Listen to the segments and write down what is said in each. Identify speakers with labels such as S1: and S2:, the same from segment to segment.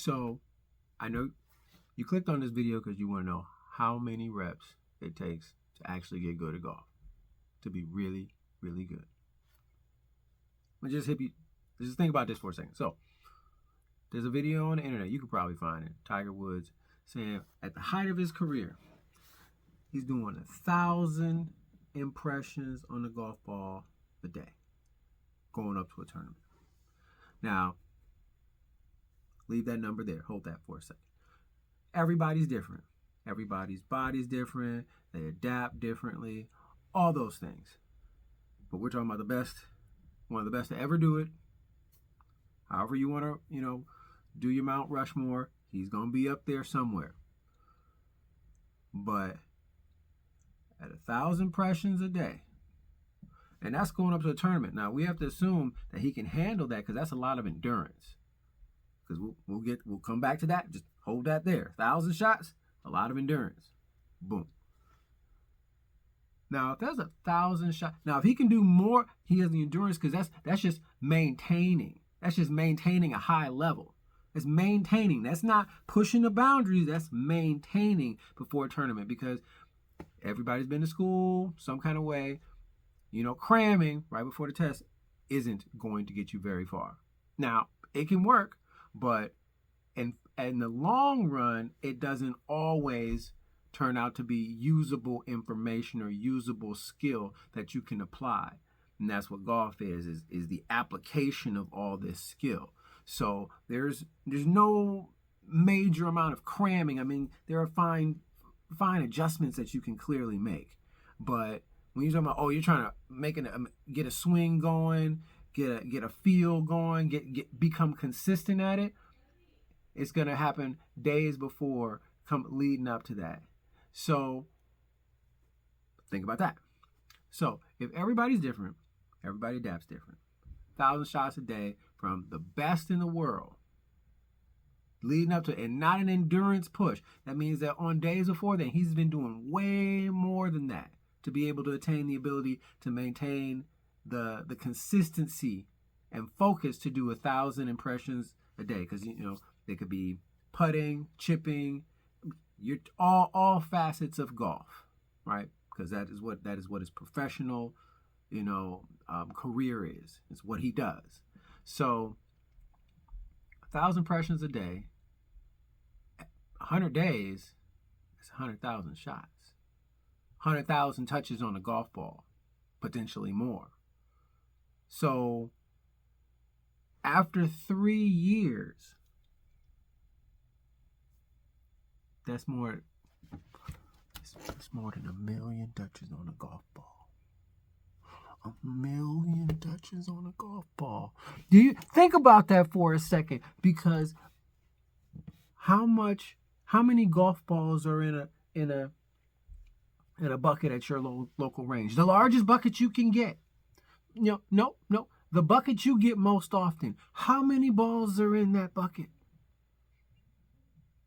S1: So I know you clicked on this video because you want to know how many reps it takes to actually get good at golf, to be really, really good. Just think about this for a second. So there's a video on the internet, you could probably find it, Tiger Woods saying at the height of his career, he's doing 1,000 impressions on the golf ball a day, going up to a tournament. Now, leave that number there. Hold that for a second. Everybody's different. Everybody's body's different. They adapt differently. All those things. But we're talking about the best, one of the best to ever do it. However you want to, do your Mount Rushmore, he's going to be up there somewhere. But at 1,000 impressions a day, and that's going up to a tournament. Now, we have to assume that he can handle that because that's a lot of endurance. Because we'll come back to that. Just hold that there. 1,000 shots, a lot of endurance. Boom. Now, if there's 1,000 shots, now if he can do more, he has the endurance because that's just maintaining. That's just maintaining a high level. It's maintaining. That's not pushing the boundaries. That's maintaining before a tournament because everybody's been to school some kind of way. Cramming right before the test isn't going to get you very far. Now, it can work, but in the long run, it doesn't always turn out to be usable information or usable skill that you can apply. And that's what golf is the application of all this skill. So there's no major amount of cramming. I mean, there are fine adjustments that you can clearly make. But when you're talking about, you're trying to get a swing going, get a feel going, become consistent at it, it's going to happen days before leading up to that. So think about that. So if everybody's different, everybody adapts different. 1,000 shots a day from the best in the world, leading up to it, and not an endurance push. That means that on days before then, he's been doing way more than that to be able to attain the ability to maintain the consistency and focus to do 1,000 impressions a day. Because they could be putting, chipping, all facets of golf, right? Because that is what his professional career is. It's what he does. So 1,000 impressions a day, 100 days, it's 100,000 shots. 100,000 touches on a golf ball, potentially more. So after 3 years, that's more than 1 million touches on a golf ball. 1 million touches on a golf ball. Do you think about that for a second? Because how many golf balls are in a bucket at your local range? The largest bucket you can get. No. The bucket you get most often. How many balls are in that bucket?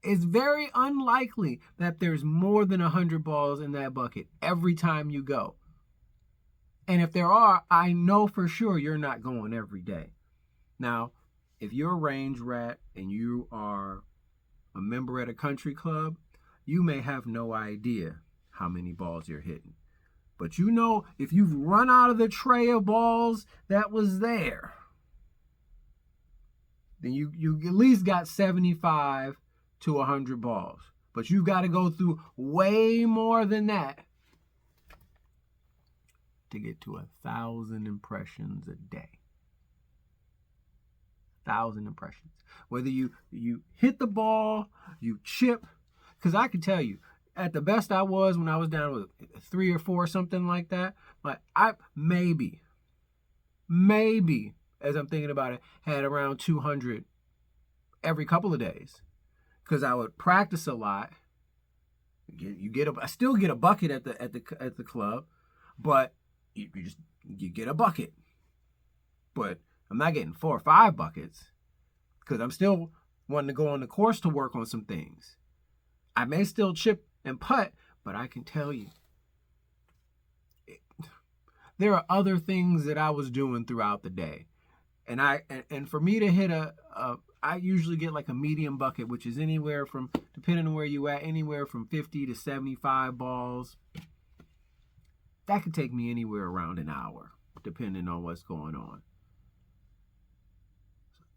S1: It's very unlikely that there's more than 100 balls in that bucket every time you go. And if there are, I know for sure you're not going every day. Now, if you're a range rat and you are a member at a country club, you may have no idea how many balls you're hitting. But if you've run out of the tray of balls that was there, then you at least got 75 to 100 balls. But you've got to go through way more than that to get to 1,000 impressions a day. 1,000 impressions. Whether you hit the ball, you chip, because I can tell you, at the best I was when I was down with 3 or 4, something like that, but I maybe, as I'm thinking about it, had around 200 every couple of days, because I would practice a lot. I still get a bucket at the club, but you get a bucket. But I'm not getting 4 or 5 buckets because I'm still wanting to go on the course to work on some things. I may still chip and putt, but I can tell you, there are other things that I was doing throughout the day And for me to hit I usually get like a medium bucket, which is anywhere from, depending on where you at, anywhere from 50 to 75 balls. That could take me anywhere around an hour, depending on what's going on.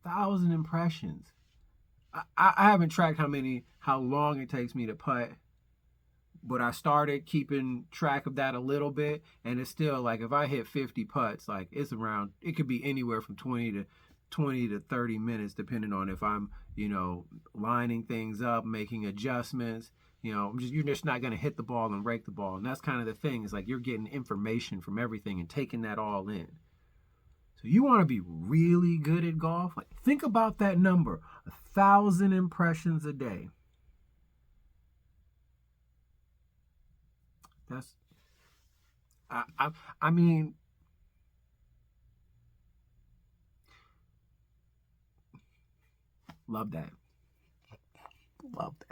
S1: 1,000 impressions. I haven't tracked how long it takes me to putt, but I started keeping track of that a little bit, and it's still like if I hit 50 putts, like it's around, it could be anywhere from 20 to 30 minutes, depending on if I'm, lining things up, making adjustments. You're just not going to hit the ball and rake the ball. And that's kind of the thing. It's like you're getting information from everything and taking that all in. So you want to be really good at golf. Like, think about that number, 1,000 impressions a day. That's, I mean, love that. Love that.